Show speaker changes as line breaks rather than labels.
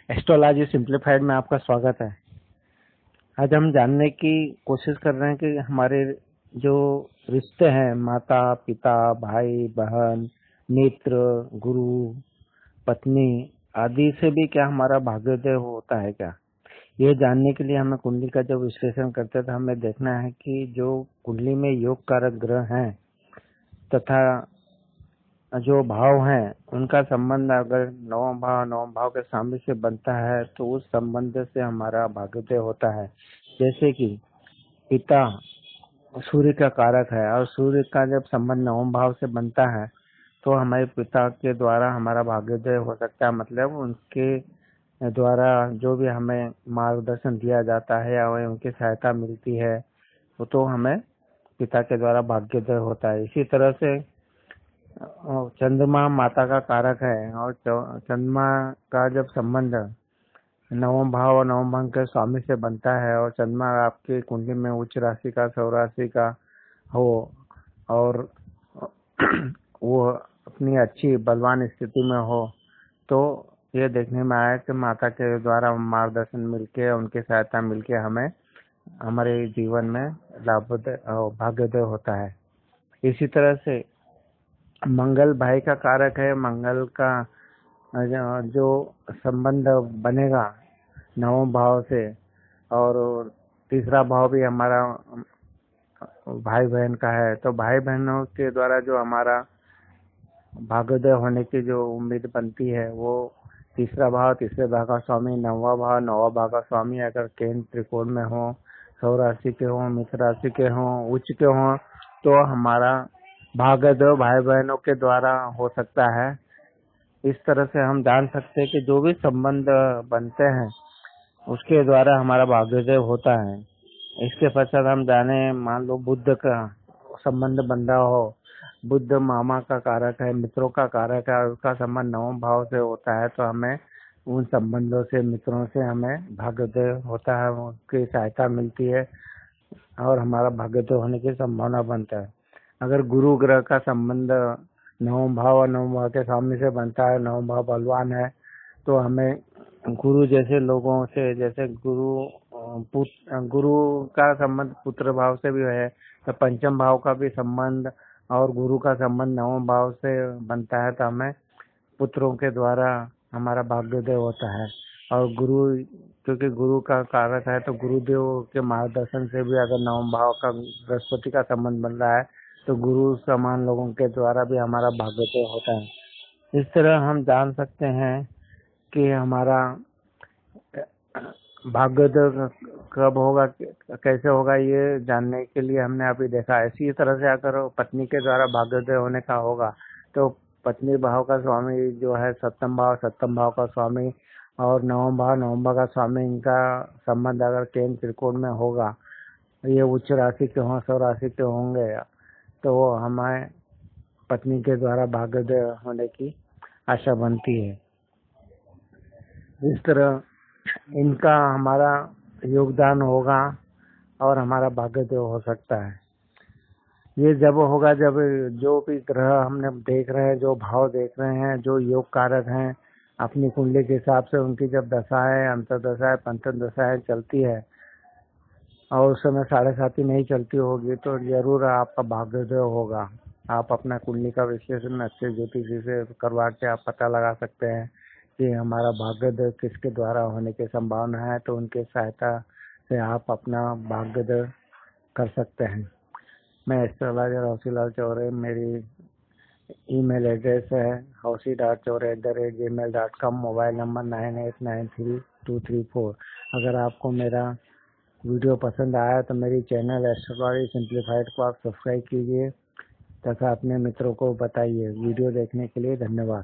Astrology simplified में आपका स्वागत है। आज हम जानने की कोशिश कर रहे हैं कि हमारे जो रिश्ते हैं, माता पिता, भाई बहन, मित्र, गुरु, पत्नी आदि से भी क्या हमारा भाग्योदय होता है क्या? ये जानने के लिए हमें कुंडली का जब विश्लेषण करते हैं तो हमें देखना है कि जो कुंडली में योग कारक ग्रह हैं तथा जो भाव हैं उनका संबंध अगर नवम भाव के सामने से बनता है तो उस संबंध से हमारा भाग्योदय होता है। जैसे कि पिता सूर्य का कारक है और सूर्य का जब संबंध नवम भाव से बनता है तो हमारे पिता के द्वारा हमारा भाग्योदय हो सकता है। मतलब उनके द्वारा जो भी हमें मार्गदर्शन दिया जाता है या उनकी सहायता मिलती है वो तो हमें पिता के द्वारा भाग्योदय होता है। इसी तरह से चंद्रमा माता का कारक है और चंद्रमा का जब संबंध नवम भाव और नवम भाव के स्वामी से बनता है और चंद्रमा आपकी कुंडली में उच्च राशि का सौ राशि का हो और वो अपनी अच्छी बलवान स्थिति में हो तो ये देखने में आया कि माता के द्वारा मार्गदर्शन मिलके उनकी सहायता मिलके हमें हमारे जीवन में भाग्योदय होता है। इसी तरह से मंगल भाई का कारक है। मंगल का जो संबंध बनेगा नवम भाव से और तीसरा भाव भी हमारा भाई बहन का है तो भाई बहनों के द्वारा जो हमारा भाग्योदय होने की जो उम्मीद बनती है वो तीसरे भाव का स्वामी नौवा भाव का स्वामी अगर केंद्र त्रिकोण में हो, सौ राशि के हो, मित्र राशि के हो, उच्च के हो तो हमारा भाग्योदय भाई बहनों के द्वारा हो सकता है। इस तरह से हम जान सकते हैं कि जो भी संबंध बनते हैं उसके द्वारा हमारा भाग्योदय होता है। इसके पश्चात हम जाने, मान लो बुद्ध का संबंध बन रहा हो, बुद्ध मामा का कारक है, मित्रों का कारक है और उसका संबंध नवम भाव से होता है तो हमें उन संबंधों से, मित्रों से हमें भाग्योदय होता है, उनकी सहायता मिलती है और हमारा भाग्योदय होने की संभावना बनता है। अगर गुरु ग्रह का संबंध नवम भाव और नवम भाव के सामने से बनता है, नवम भाव बलवान है तो हमें गुरु जैसे लोगों से, जैसे गुरु का संबंध पुत्र भाव से भी है तो पंचम भाव का भी संबंध और गुरु का संबंध नवम भाव से बनता है तो हमें पुत्रों के द्वारा हमारा भाग्योदय होता है। और गुरु, क्योंकि गुरु का कारक है तो गुरुदेव के मार्गदर्शन से भी अगर नवम भाव का बृहस्पति का संबंध बन रहा है तो गुरु समान लोगों के द्वारा भी हमारा भाग्योदय होता है। इस तरह हम जान सकते हैं कि हमारा भाग्योदय कब होगा, कैसे होगा, ये जानने के लिए हमने अभी देखा। इसी तरह से अगर पत्नी के द्वारा भाग्योदय होने का होगा तो पत्नी भाव का स्वामी जो है सप्तम भाव का स्वामी और नवम भाव का स्वामी, इनका संबंध अगर केंद्र त्रिकोण में होगा, ये उच्च राशि के हों, सौ राशि के होंगे तो हमें पत्नी के द्वारा भाग्योदय होने की आशा बनती है। इस तरह इनका हमारा योगदान होगा और हमारा भाग्योदय हो सकता है। ये जब होगा जब जो भी ग्रह हमने देख रहे हैं, जो भाव देख रहे हैं, जो योग कारक हैं, अपनी कुंडली के हिसाब से उनकी जब दशाएं, अंतर्दशाएं, पंचम दशाएं चलती है और उस समय साढ़े साथी नहीं चलती होगी तो जरूर आपका भाग्योदय होगा। आप अपना कुंडली का विश्लेषण अच्छे ज्योतिषी से करवा के आप पता लगा सकते हैं कि हमारा भाग्योदय किसके द्वारा होने की संभावना है तो उनके सहायता से आप अपना भाग्योदय कर सकते हैं। मैं एस्ट्रोलॉजर हौसीलाल चौरे, मेरी ईमेल एड्रेस है housi.chaure@gmail.com, मोबाइल नंबर 98932334। अगर आपको मेरा वीडियो पसंद आया तो मेरी चैनल एस्ट्रोलॉजी सिंप्लीफाइड को आप सब्सक्राइब कीजिए तथा अपने मित्रों को बताइए। वीडियो देखने के लिए धन्यवाद।